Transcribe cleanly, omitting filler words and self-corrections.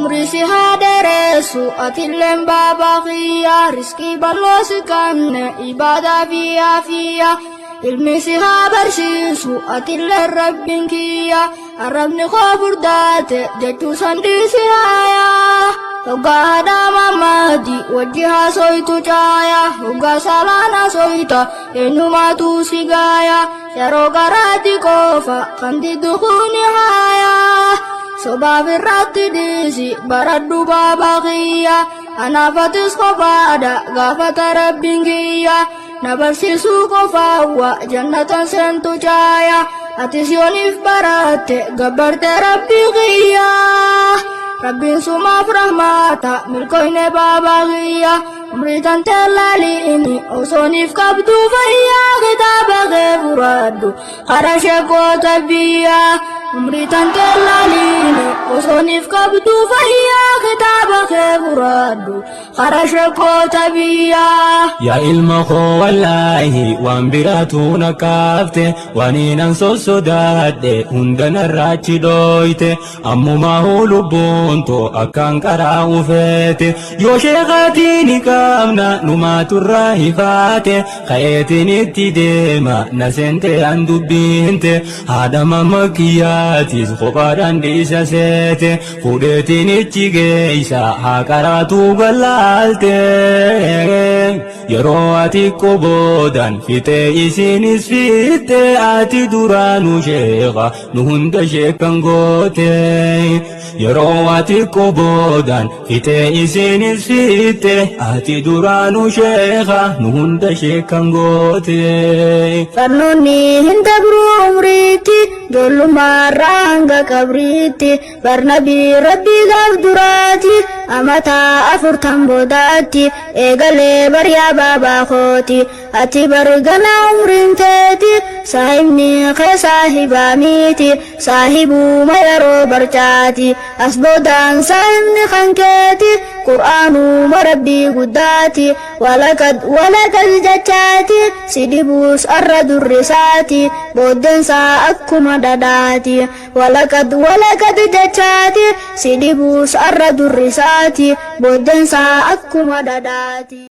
umrisi hadaresu atillen babaqiya riski ballosi kamne ibada fiya ilmisi habarsisu atillen rabbin kiyya arabni khofurdate jechu sandisi haya Hoga mamadi wajiha soitu caya Hoga salana soita enumatu sigaya Yaro garati kofa kandi dukhuni haya Soba virati disi baradu babaqiya Anafatis kofa ada gafata rabbingiya Nabarsisu kofa wa jannatan sentu caya Atis yonif barate gabarte rabbiqiya Rabbin suma rahmata milkoine babaqiya umritan telali ini osonif kabdu fayya kitaba gefuradu kharashe kota biya umritan telali ini osonif kabdu fayya kitaba gefuradu kharashe kota biya ya ilma kho wallahi wambiratuna kafte waninan sosodade undana rachi doite ammuma hulubu Onto akan karau fete yo shekatini kamna numatu rahifate khayetini tidema nasente andu binte hadama makiyati khobaran disa sete fudetini chigeisa hakaratu galalte yaro ati kobodan fite isinis fite ati duranu shekha nuhunda shekangote yaro ati kobodan fite isinis fite ati duranu shekha nuhunda shekangote Farnoni hintabru umriti Jollu maranga kabriti Barnabi rabbi gafdurati Amata afurtan bodati Egale barya baba khoti Ati bargana umrinteti Sahibni khe sahiba miti Sahibu mayaro barchati Asbodan sahibni khanketi Qur'anu marabbi guddati Walakad jachati Sidibus arra durrisati Bodensa akkuma dadati Walakad jachati Sidibus arra durrisati Bodensa akkuma dadati